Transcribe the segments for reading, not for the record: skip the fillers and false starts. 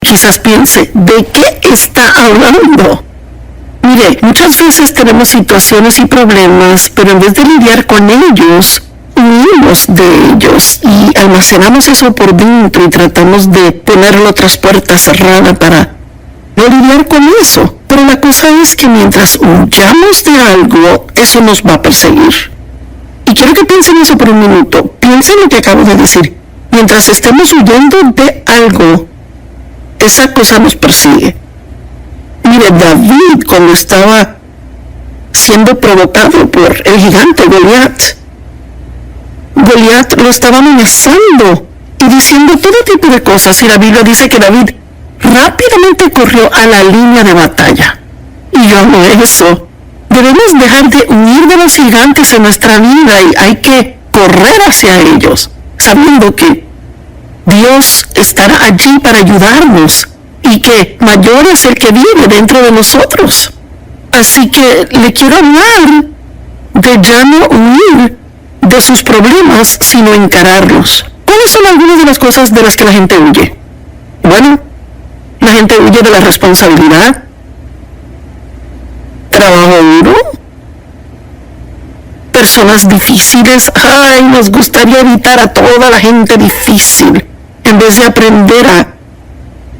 quizás piense, ¿de qué está hablando? Mire, muchas veces tenemos situaciones y problemas, pero en vez de lidiar con ellos, huimos de ellos y almacenamos eso por dentro y tratamos de ponerlo tras puerta cerrada para no lidiar con eso. Pero la cosa es que mientras huyamos de algo, eso nos va a perseguir. Y quiero que piensen eso por un minuto. Piensen lo que acabo de decir. Mientras estemos huyendo de algo, esa cosa nos persigue. Mire, David, cuando estaba siendo provocado por el gigante Goliat lo estaba amenazando y diciendo todo tipo de cosas. Y la Biblia dice que David rápidamente corrió a la línea de batalla. Y yo amo eso. Debemos dejar de huir de los gigantes en nuestra vida y hay que correr hacia ellos, sabiendo que Dios estará allí para ayudarnos y que mayor es el que vive dentro de nosotros. Así que le quiero hablar de ya no huir de sus problemas, sino encararlos. ¿Cuáles son algunas de las cosas de las que la gente huye? Bueno, la gente huye de la responsabilidad, trabajo duro, personas difíciles. Ay, nos gustaría evitar a toda la gente difícil, en vez de aprender a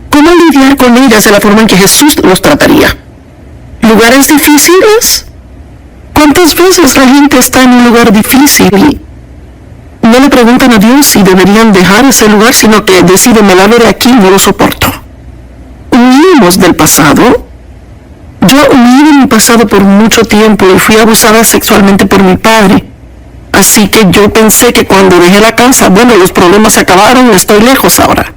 cómo lidiar con ellas de la forma en que Jesús los trataría. ¿Lugares difíciles? ¿Cuántas veces la gente está en un lugar difícil y no le preguntan a Dios si deberían dejar ese lugar, sino que deciden, me largo de aquí, no lo soporto? Huimos del pasado. Yo huí de mi pasado por mucho tiempo y fui abusada sexualmente por mi padre. Así que yo pensé que cuando dejé la casa, bueno, los problemas se acabaron, estoy lejos ahora.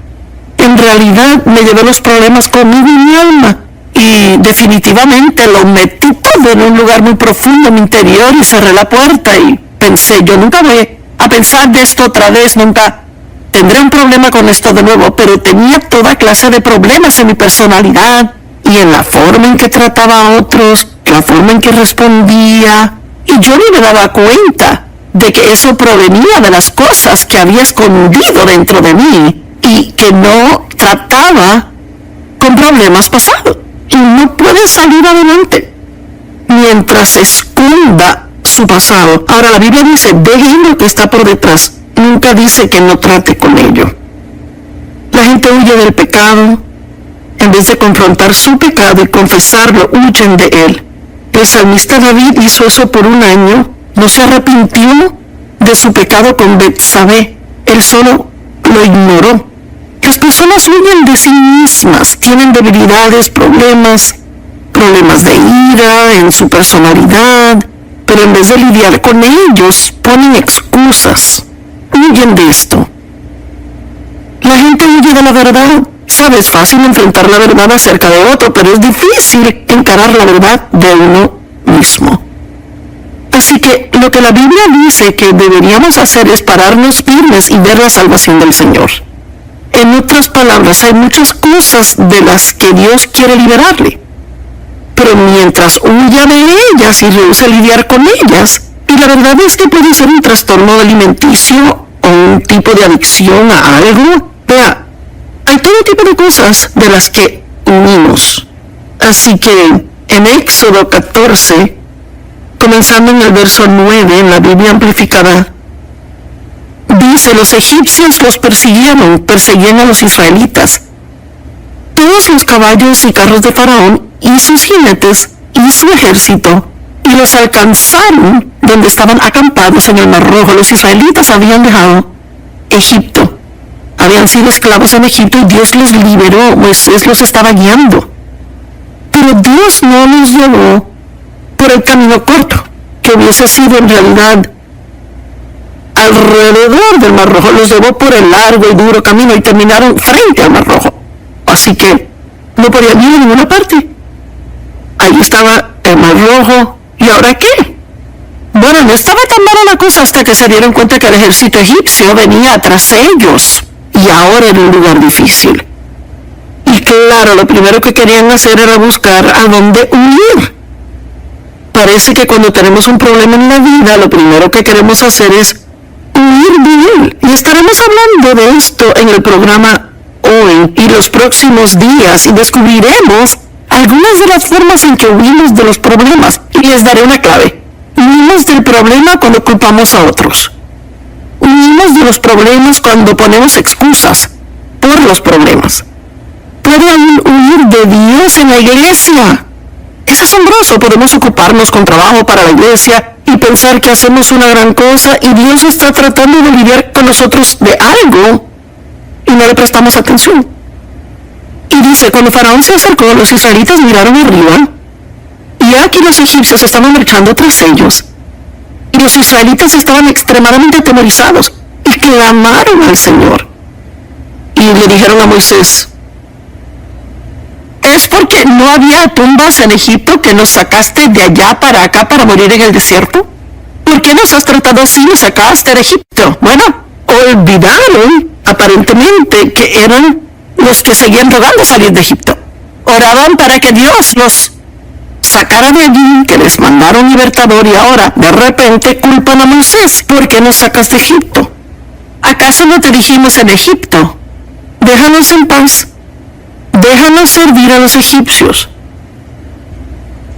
En realidad me llevé los problemas conmigo y mi alma. Y definitivamente lo metí todo en un lugar muy profundo en mi interior y cerré la puerta y pensé, yo nunca voy a pensar de esto otra vez, nunca tendré un problema con esto de nuevo, pero tenía toda clase de problemas en mi personalidad y en la forma en que trataba a otros, la forma en que respondía, y yo no me daba cuenta de que eso provenía de las cosas que había escondido dentro de mí y que no trataba con problemas pasados. Y no puede salir adelante mientras esconda su pasado. Ahora la Biblia dice, dejen lo que está por detrás. Nunca dice que no trate con ello. La gente huye del pecado. En vez de confrontar su pecado y confesarlo, huyen de él. El salmista David hizo eso por un año. No se arrepintió de su pecado con Betsabé. Él solo lo ignoró. Las personas huyen de sí mismas, tienen debilidades, problemas de ira en su personalidad, pero en vez de lidiar con ellos, ponen excusas. Huyen de esto. La gente huye de la verdad. Sabes, es fácil enfrentar la verdad acerca de otro, pero es difícil encarar la verdad de uno mismo. Así que lo que la Biblia dice que deberíamos hacer es pararnos firmes y ver la salvación del Señor. En otras palabras, hay muchas cosas de las que Dios quiere liberarle. Pero mientras huya de ellas y rehúsa lidiar con ellas, y la verdad es que puede ser un trastorno alimenticio o un tipo de adicción a algo. Vea, hay todo tipo de cosas de las que huimos. Así que en Éxodo 14, comenzando en el verso 9, en la Biblia amplificada, dice, los egipcios los perseguían a los israelitas. Todos los caballos y carros de Faraón y sus jinetes y su ejército, y los alcanzaron donde estaban acampados en el Mar Rojo. Los israelitas habían dejado Egipto, habían sido esclavos en Egipto y Dios les liberó, Moisés los estaba guiando. Pero Dios no los llevó por el camino corto, que hubiese sido en realidad alrededor del Mar Rojo. Los llevó por el largo y duro camino y terminaron frente al Mar Rojo. Así que no podían ir a ninguna parte. Ahí estaba el Mar Rojo. ¿Y ahora qué? Bueno, no estaba tan mala la cosa hasta que se dieron cuenta que el ejército egipcio venía tras ellos. Y ahora era un lugar difícil. Y claro, lo primero que querían hacer era buscar a dónde huir. Parece que cuando tenemos un problema en la vida, lo primero que queremos hacer es huir de él. Y estaremos hablando de esto en el programa hoy y los próximos días y descubriremos algunas de las formas en que huimos de los problemas. Y les daré una clave. Huimos del problema cuando culpamos a otros. Huimos de los problemas cuando ponemos excusas por los problemas. Puede aún huir de Dios en la iglesia. Es asombroso. Podemos ocuparnos con trabajo para la iglesia y pensar que hacemos una gran cosa y Dios está tratando de lidiar con nosotros de algo y no le prestamos atención. Y dice, cuando Faraón se acercó, los israelitas miraron arriba y aquí los egipcios estaban marchando tras ellos. Y los israelitas estaban extremadamente atemorizados y clamaron al Señor. Y le dijeron a Moisés, ¿es porque no había tumbas en Egipto que nos sacaste de allá para acá para morir en el desierto? ¿Por qué nos has tratado así y nos sacaste de Egipto? Bueno, olvidaron aparentemente que eran los que seguían rogando salir de Egipto. Oraban para que Dios los sacara de allí, que les mandaron libertador, y ahora de repente culpan a Moisés. ¿Por qué nos sacas de Egipto? ¿Acaso no te dijimos en Egipto, déjanos en paz, déjanos servir a los egipcios?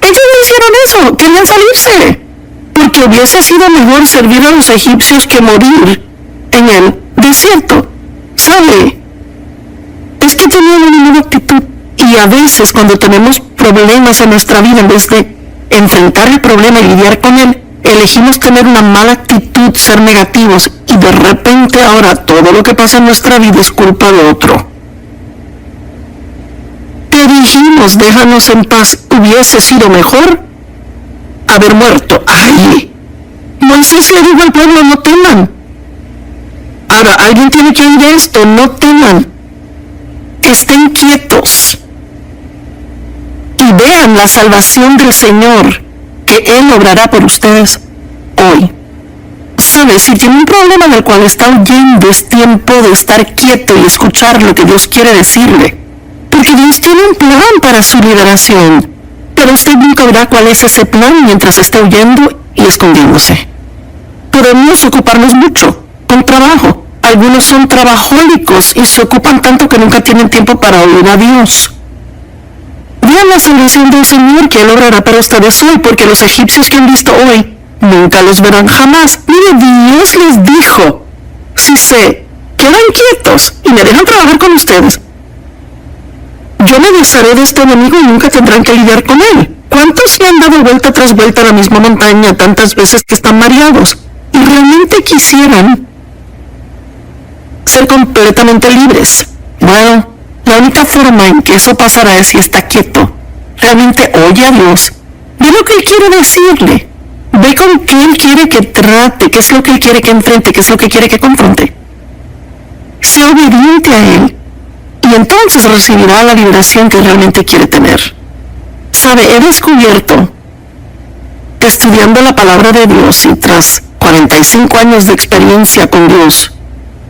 Ellos no hicieron eso, querían salirse, porque hubiese sido mejor servir a los egipcios que morir en el desierto. ¿Sabe? Es que tenían una nueva actitud. Y a veces cuando tenemos problemas en nuestra vida, en vez de enfrentar el problema y lidiar con él, elegimos tener una mala actitud, ser negativos, y de repente ahora todo lo que pasa en nuestra vida es culpa de otro. Te dijimos, déjanos en paz. Hubiese sido mejor haber muerto. ¡Ay! Moisés le dijo al pueblo, no teman. Ahora, alguien tiene que oír esto, no teman. Estén quietos y vean la salvación del Señor que Él obrará por ustedes hoy. ¿Sabe? Si tiene un problema del cual está huyendo, es tiempo de estar quieto y escuchar lo que Dios quiere decirle. Porque Dios tiene un plan para su liberación, pero usted nunca verá cuál es ese plan mientras esté huyendo y escondiéndose. Podemos ocuparnos mucho con trabajo. Algunos son trabajólicos y se ocupan tanto que nunca tienen tiempo para oír a Dios. Vean la salvación del Señor que Él obrará para ustedes hoy, porque los egipcios que han visto hoy nunca los verán jamás. Mire, Dios les dijo, si se quedan quietos y me dejan trabajar con ustedes, yo me desharé de este enemigo y nunca tendrán que lidiar con él. ¿Cuántos se han dado vuelta tras vuelta a la misma montaña tantas veces que están mareados y realmente quisieran ser completamente libres? Bueno, la única forma en que eso pasará es si está quieto, realmente oye a Dios, ve lo que Él quiere decirle, ve con qué Él quiere que trate, qué es lo que Él quiere que enfrente, qué es lo que quiere que confronte. Sea obediente a Él y entonces recibirá la liberación que realmente quiere tener. Sabe, he descubierto, estudiando la palabra de Dios y tras 45 años de experiencia con Dios,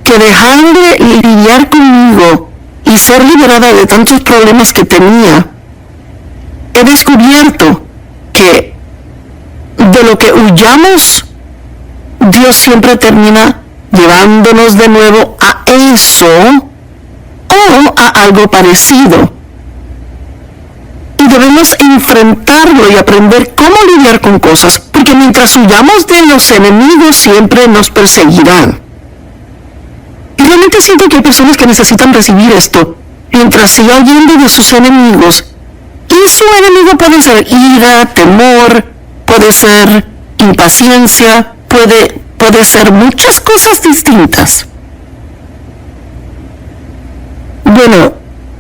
que dejar de lidiar conmigo y ser liberada de tantos problemas que tenía, he descubierto que de lo que huyamos, Dios siempre termina llevándonos de nuevo a eso o a algo parecido. Y debemos enfrentarlo y aprender cómo lidiar con cosas, porque mientras huyamos de los enemigos siempre nos perseguirán. Y realmente siento que hay personas que necesitan recibir esto. Mientras siga huyendo de sus enemigos, y su enemigo puede ser ira, temor, puede ser impaciencia, puede ser muchas cosas distintas. Bueno,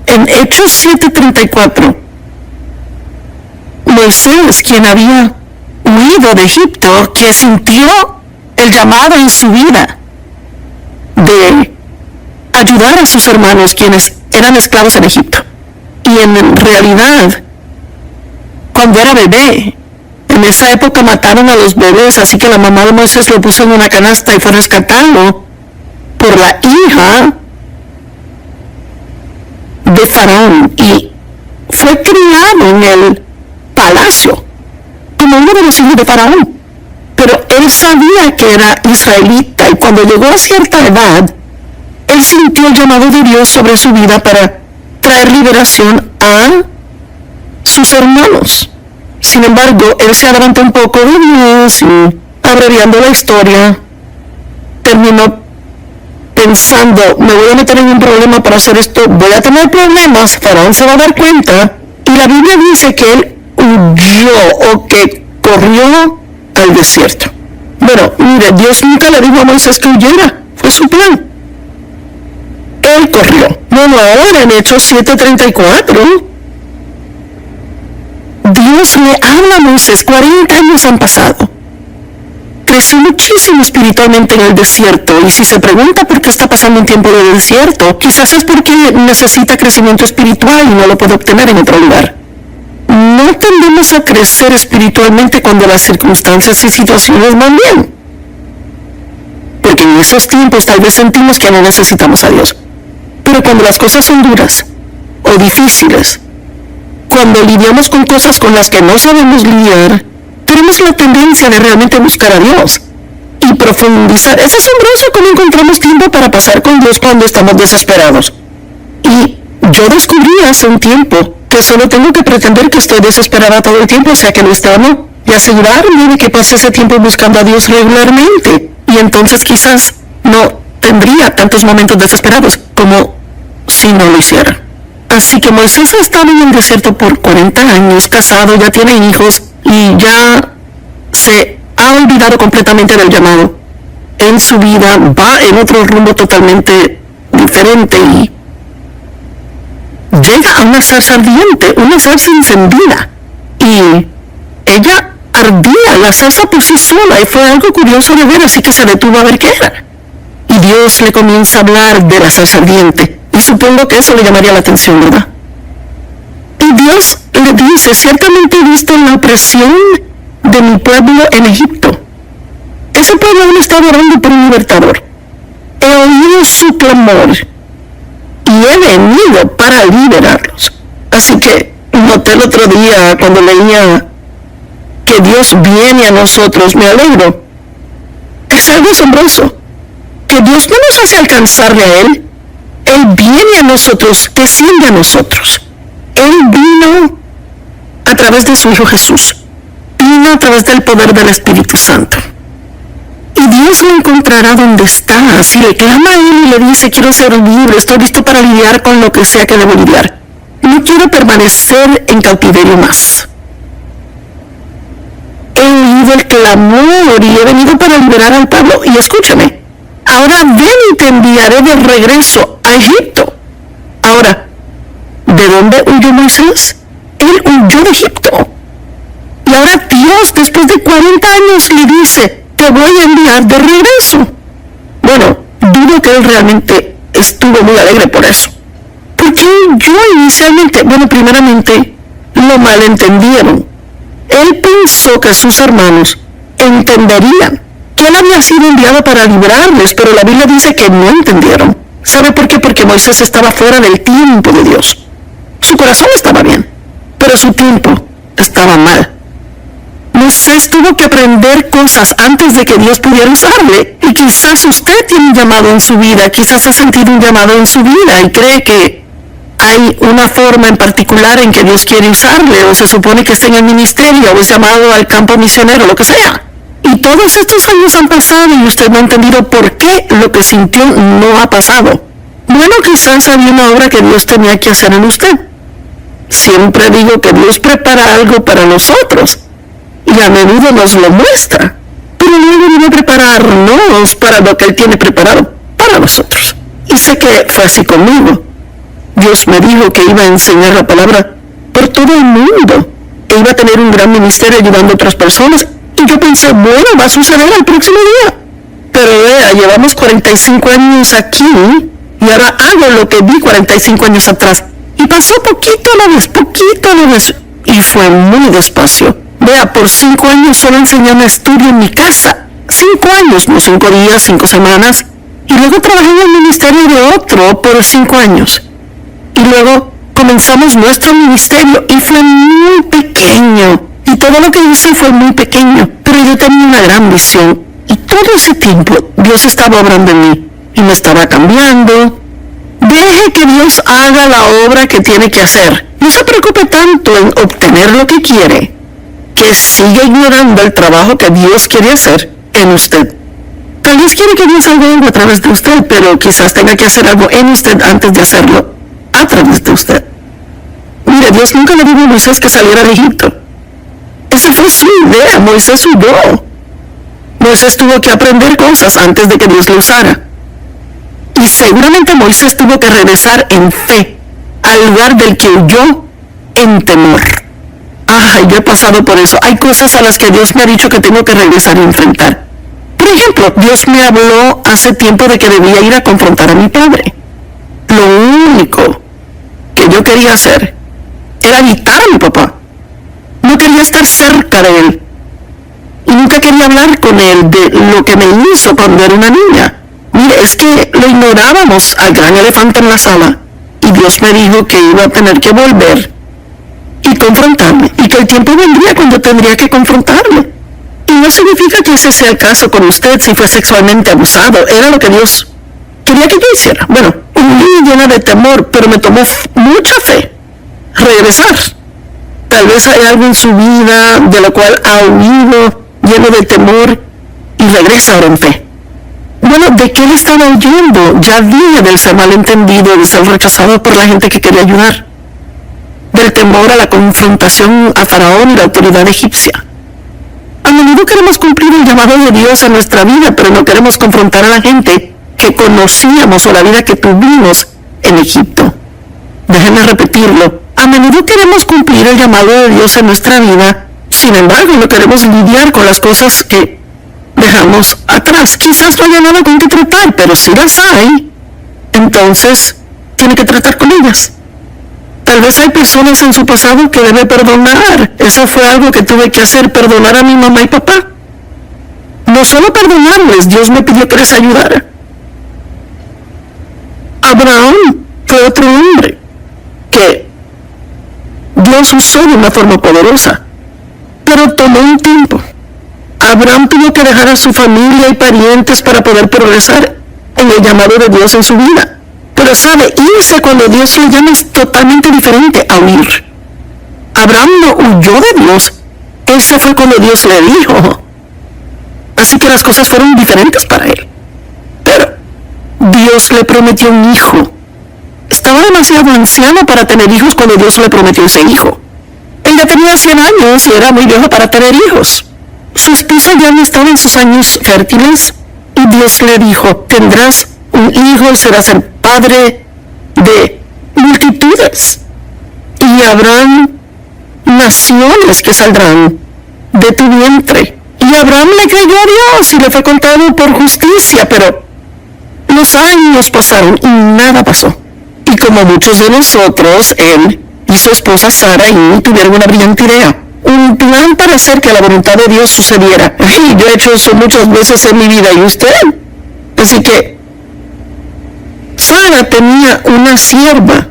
en Hechos 7:34, Moisés, quien había huido de Egipto, que sintió el llamado en su vida de ayudar a sus hermanos quienes eran esclavos en Egipto. Y en realidad, cuando era bebé, en esa época mataron a los bebés, así que la mamá de Moisés lo puso en una canasta y fue rescatado por la hija de Faraón y fue criado en el palacio como uno de los hijos de Faraón. Pero él sabía que era israelita y cuando llegó a cierta edad, él sintió el llamado de Dios sobre su vida para traer liberación a sus hermanos. Sin embargo, él se adelantó un poco de Dios y, abreviando la historia, terminó pensando, me voy a meter en un problema para hacer esto, voy a tener problemas, Faraón se va a dar cuenta, y la Biblia dice que él huyó o que corrió al desierto. Bueno, mire, Dios nunca le dijo a Moisés que huyera, fue su plan. Él corrió. Bueno, ahora en Hechos 7:34, Dios le habla a Moisés, 40 años han pasado. Creció muchísimo espiritualmente en el desierto, y si se pregunta por qué está pasando un tiempo de desierto, quizás es porque necesita crecimiento espiritual y no lo puede obtener en otro lugar. No tendemos a crecer espiritualmente cuando las circunstancias y situaciones van bien, porque en esos tiempos tal vez sentimos que no necesitamos a Dios. Pero cuando las cosas son duras o difíciles, cuando lidiamos con cosas con las que no sabemos lidiar, tenemos la tendencia de realmente buscar a Dios y profundizar. Es asombroso cómo encontramos tiempo para pasar con Dios cuando estamos desesperados. Y yo descubrí hace un tiempo que solo tengo que pretender que estoy desesperada todo el tiempo, o sea que no está, no, y asegurarme de que pase ese tiempo buscando a Dios regularmente. Y entonces quizás no tendría tantos momentos desesperados como si no lo hiciera. Así que Moisés ha estado en el desierto por 40 años, casado, ya tiene hijos, y ya se ha olvidado completamente del llamado. En su vida va en otro rumbo totalmente diferente y llega a una zarza ardiente, una zarza encendida, y ella ardía, la zarza por sí sola, y fue algo curioso de ver, así que se detuvo a ver qué era. Y Dios le comienza a hablar de la zarza ardiente, y supongo que eso le llamaría la atención, ¿verdad? Y Dios le dice, ciertamente he visto la opresión de mi pueblo en Egipto. Ese pueblo aún está orando por un libertador. He oído su clamor y he venido para liberarlos. Así que noté el otro día cuando leía que Dios viene a nosotros, me alegro. Es algo asombroso, que Dios no nos hace alcanzarle a Él. Él viene a nosotros, desciende a nosotros. Él vino a través de su Hijo Jesús, vino a través del poder del Espíritu Santo. Y Dios lo encontrará donde está. Si le clama a Él y le dice, quiero ser libre, estoy listo para lidiar con lo que sea que debo lidiar. No quiero permanecer en cautiverio más. He oído el clamor y he venido para liberar al pueblo. Y escúchame, ahora ven y te enviaré de regreso a Egipto. Ahora, ¿de dónde huyó Moisés? Él huyó de Egipto. Y ahora Dios, después de 40 años, le dice, te voy a enviar de regreso. Bueno, dudo que él realmente estuvo muy alegre por eso. Porque yo inicialmente, primeramente, lo malentendieron. Él pensó que sus hermanos entenderían que él había sido enviado para librarles, pero la Biblia dice que no entendieron. ¿Sabe por qué? Porque Moisés estaba fuera del tiempo de Dios. Su corazón estaba bien, pero su tiempo estaba mal. Moisés tuvo que aprender cosas antes de que Dios pudiera usarle. Y quizás usted tiene un llamado en su vida, quizás ha sentido un llamado en su vida y cree que hay una forma en particular en que Dios quiere usarle, o se supone que está en el ministerio, o es llamado al campo misionero, lo que sea. Y todos estos años han pasado y usted no ha entendido por qué lo que sintió no ha pasado. Bueno, quizás había una obra que Dios tenía que hacer en usted. Siempre digo que Dios prepara algo para nosotros y a menudo nos lo muestra, pero luego viene a prepararnos para lo que Él tiene preparado para nosotros. Y sé que fue así conmigo. Dios me dijo que iba a enseñar la palabra por todo el mundo e iba a tener un gran ministerio ayudando a otras personas. Y yo pensé, bueno, va a suceder el próximo día. Pero vea, llevamos 45 años aquí y ahora hago lo que vi 45 años atrás. Y pasó poquito a la vez, y fue muy despacio. Vea, por 5 años solo enseñé un estudio en mi casa. 5 años, no 5 días, 5 semanas. Y luego trabajé en el ministerio de otro por 5 años. Y luego comenzamos nuestro ministerio y fue muy pequeño. Y todo lo que hice fue muy pequeño. Pero yo tenía una gran visión. Y todo ese tiempo Dios estaba obrando en mí. y me estaba cambiando. Deje que Dios haga la obra que tiene que hacer. No se preocupe tanto en obtener lo que quiere, que siga ignorando el trabajo que Dios quiere hacer en usted. Tal vez quiere que Dios haga algo a través de usted, pero quizás tenga que hacer algo en usted antes de hacerlo a través de usted. Mire, Dios nunca le dijo a Moisés que saliera de Egipto. Esa fue su idea. Moisés huyó. Moisés tuvo que aprender cosas antes de que Dios lo usara. Y seguramente Moisés tuvo que regresar en fe al lugar del que huyó en temor. Ay, yo he pasado por eso. Hay cosas a las que Dios me ha dicho que tengo que regresar a enfrentar. Por ejemplo, Dios me habló hace tiempo de que debía ir a confrontar a mi padre. Lo único que yo quería hacer era evitar a mi papá. No quería estar cerca de él. Y nunca quería hablar con él de lo que me hizo cuando era una niña. Mire, es que lo ignorábamos al gran elefante en la sala. Y Dios me dijo que iba a tener que volver y confrontarme. Y que el tiempo vendría cuando tendría que confrontarme. Y no significa que ese sea el caso con usted si fue sexualmente abusado. Era lo que Dios quería que yo hiciera. Bueno, un niño llena de temor, pero me tomó mucha fe regresar. Tal vez hay algo en su vida de lo cual ha huido, lleno de temor, y regresa ahora en fe. Bueno, ¿de qué le estaba huyendo? Ya dije del ser malentendido, de ser rechazado por la gente que quería ayudar, del temor a la confrontación a Faraón y la autoridad egipcia. A menudo queremos cumplir el llamado de Dios en nuestra vida, pero no queremos confrontar a la gente que conocíamos o la vida que tuvimos en Egipto. Déjenme repetirlo. A menudo queremos cumplir el llamado de Dios en nuestra vida, sin embargo no queremos lidiar con las cosas que dejamos atrás. Quizás no haya nada con que tratar, pero si las hay, entonces tiene que tratar con ellas. Tal vez hay personas en su pasado que debe perdonar. Eso fue algo que tuve que hacer, perdonar a mi mamá y papá. No solo perdonarles, Dios me pidió que les ayudara. Abraham fue otro hombre que Dios usó de una forma poderosa, pero tomó un tiempo. Abraham tuvo que dejar a su familia y parientes para poder progresar en el llamado de Dios en su vida. Pero sabe, irse cuando Dios lo llama es totalmente diferente a huir. Abraham no huyó de Dios, él se fue cuando Dios le dijo. Así que las cosas fueron diferentes para él. Pero Dios le prometió un hijo. Estaba demasiado anciano para tener hijos cuando Dios le prometió ese hijo. Él ya tenía 100 años y era muy viejo para tener hijos. Su esposa ya no estaba en sus años fértiles y Dios le dijo, tendrás un hijo y serás el padre de multitudes. Y habrán naciones que saldrán de tu vientre. Y Abraham le creyó a Dios y le fue contado por justicia, pero los años pasaron y nada pasó. Y como muchos de nosotros, él y su esposa Sara y tuvieron una brillante idea. Un plan para hacer que la voluntad de Dios sucediera. Y yo he hecho eso muchas veces en mi vida, ¿y usted? Así que Sara tenía una sierva,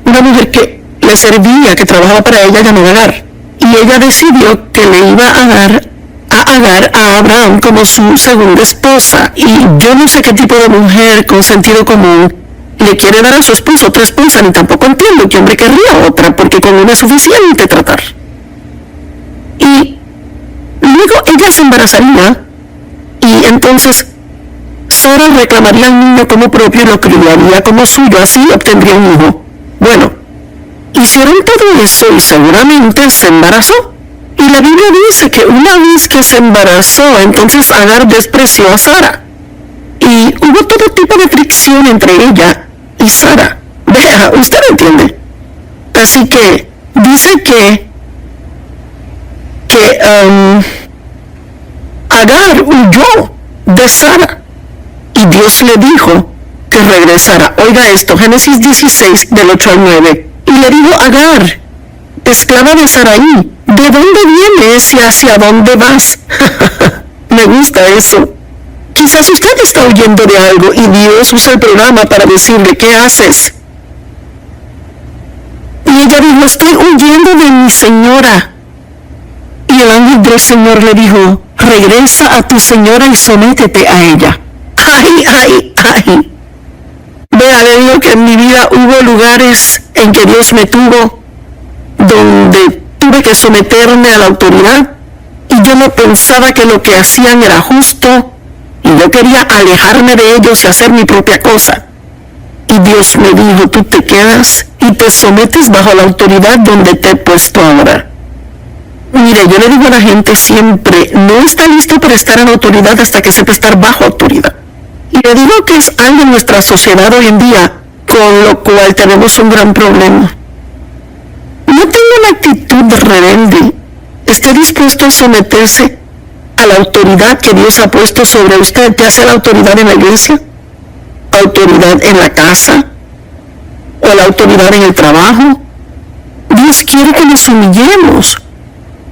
una mujer que le servía, que trabajaba para ella, llamada Agar. Y ella decidió que le iba a dar a Agar a Abraham como su segunda esposa. Y yo no sé qué tipo de mujer con sentido común le quiere dar a su esposo otra esposa, ni tampoco entiendo que hombre querría otra, porque con una es suficiente tratar. Y luego ella se embarazaría, y entonces Sara reclamaría al niño como propio y lo criaría como suyo, así obtendría un hijo. Bueno, hicieron todo eso y seguramente se embarazó. Y la Biblia dice que una vez que se embarazó, entonces Agar despreció a Sara. Y hubo todo tipo de fricción entre ella y Sara. Vea, usted entiende. Así que dice que Agar huyó de Sara y Dios le dijo que regresara. Oiga esto, Génesis 16 del 8 al 9. Y le dijo Agar, esclava de Sarai, ¿de dónde vienes y hacia dónde vas? Me gusta eso. Quizás usted está huyendo de algo y Dios usa el programa para decirle, ¿qué haces? Y ella dijo, estoy huyendo de mi señora. Y el ángel del Señor le dijo, regresa a tu señora y sométete a ella. Ay. Vea, le digo que en mi vida hubo lugares en que Dios me tuvo, donde tuve que someterme a la autoridad, y yo no pensaba que lo que hacían era justo, y yo quería alejarme de ellos y hacer mi propia cosa. Y Dios me dijo, tú te quedas y te sometes bajo la autoridad donde te he puesto ahora. Mire, yo le digo a la gente siempre, no está listo para estar en autoridad hasta que sepa estar bajo autoridad. Y le digo que es algo en nuestra sociedad hoy en día, con lo cual tenemos un gran problema. No tenga una actitud rebelde. Esté dispuesto a someterse a la autoridad que Dios ha puesto sobre usted, ya sea la autoridad en la iglesia, autoridad en la casa, o la autoridad en el trabajo. Dios quiere que nos humillemos,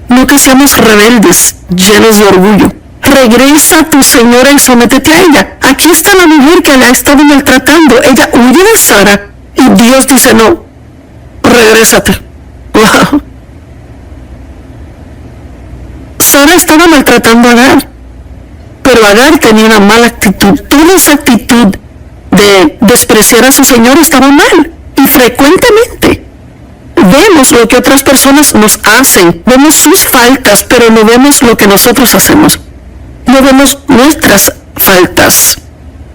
no que seamos rebeldes, llenos de orgullo. Regresa a tu señora y sométete a ella. Aquí está la mujer que la ha estado maltratando. Ella huye de Sara y Dios dice, no, regrésate. Wow. Sara estaba maltratando a Agar, pero Agar tenía una mala actitud. Toda esa actitud de despreciar a su señor estaba mal, y frecuentemente vemos lo que otras personas nos hacen, vemos sus faltas, pero no vemos lo que nosotros hacemos, no vemos nuestras faltas.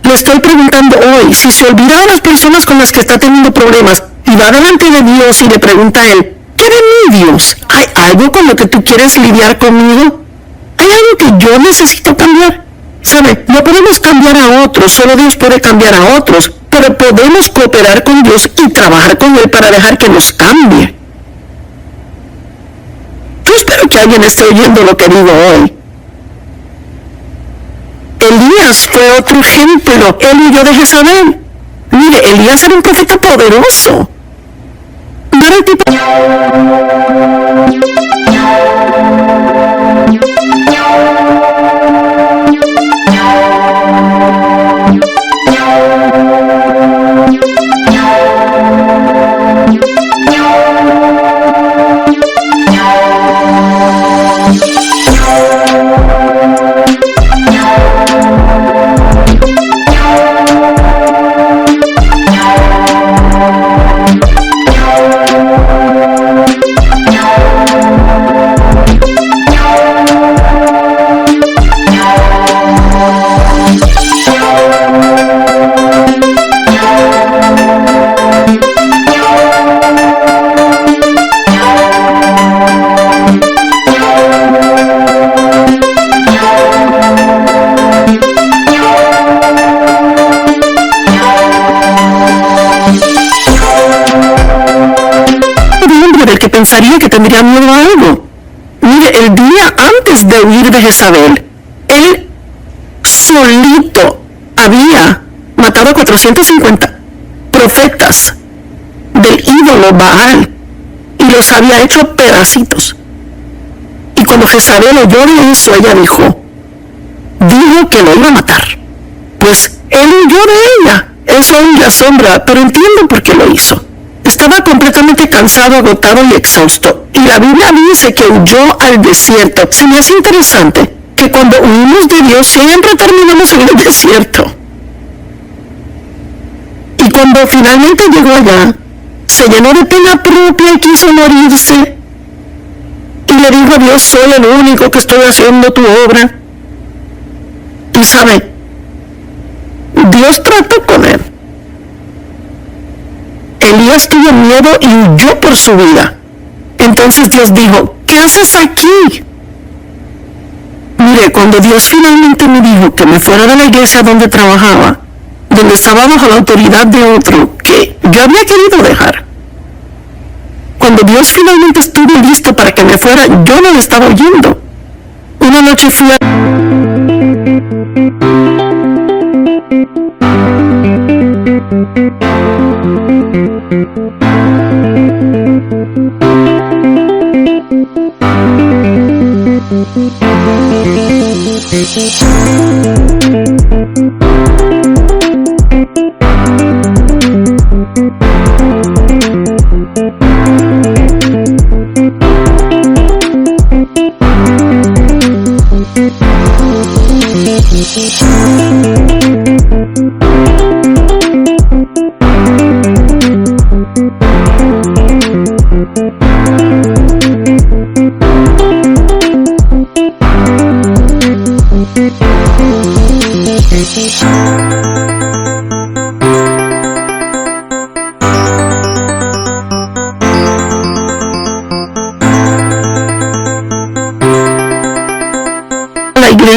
Le estoy preguntando hoy, si se olvida de las personas con las que está teniendo problemas y va delante de Dios y le pregunta a Él, ¿qué de mí, Dios? ¿Hay algo con lo que tú quieres lidiar conmigo? ¿Hay algo que yo necesito cambiar? ¿Sabe? No podemos cambiar a otros, solo Dios puede cambiar a otros, pero podemos cooperar con Dios y trabajar con Él para dejar que nos cambie. Yo espero que alguien esté oyendo lo que digo hoy. Elías fue otro ejemplo. Él huyó de Jezabel. Mire, Elías era un profeta poderoso. No era el tipo... pensaría que tendría miedo a algo. Mire, el día antes de huir de Jezabel, él solito había matado a 450 profetas del ídolo Baal y los había hecho pedacitos. Y cuando Jezabel oyó de eso, ella dijo que lo iba a matar. Pues él huyó de ella. Eso aún le asombra, pero entiendo por qué lo hizo. Estaba completamente cansado, agotado y exhausto. Y la Biblia dice que huyó al desierto. Se me hace interesante que cuando huimos de Dios siempre terminamos en el desierto. Y cuando finalmente llegó allá, se llenó de pena propia y quiso morirse. Y le dijo a Dios, soy el único que estoy haciendo tu obra. Y sabe, Dios trató con él. Elías tuvo miedo y huyó por su vida. Entonces Dios dijo, ¿qué haces aquí? Mire, cuando Dios finalmente me dijo que me fuera de la iglesia donde trabajaba, donde estaba bajo la autoridad de otro que yo había querido dejar, cuando Dios finalmente estuvo listo para que me fuera, yo no lo estaba oyendo. Una noche fui a...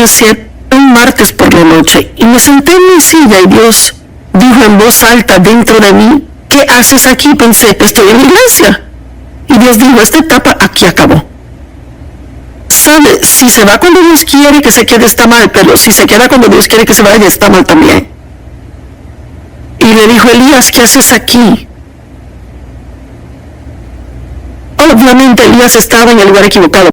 iglesia un martes por la noche y me senté en mi silla y Dios dijo en voz alta dentro de mí, ¿qué haces aquí? Pensé, estoy en la iglesia. Y Dios dijo, esta etapa aquí acabó. ¿Sabe? Si se va cuando Dios quiere que se quede está mal, pero si se queda cuando Dios quiere que se vaya está mal también. Y le dijo, Elías, ¿qué haces aquí? Obviamente Elías estaba en el lugar equivocado.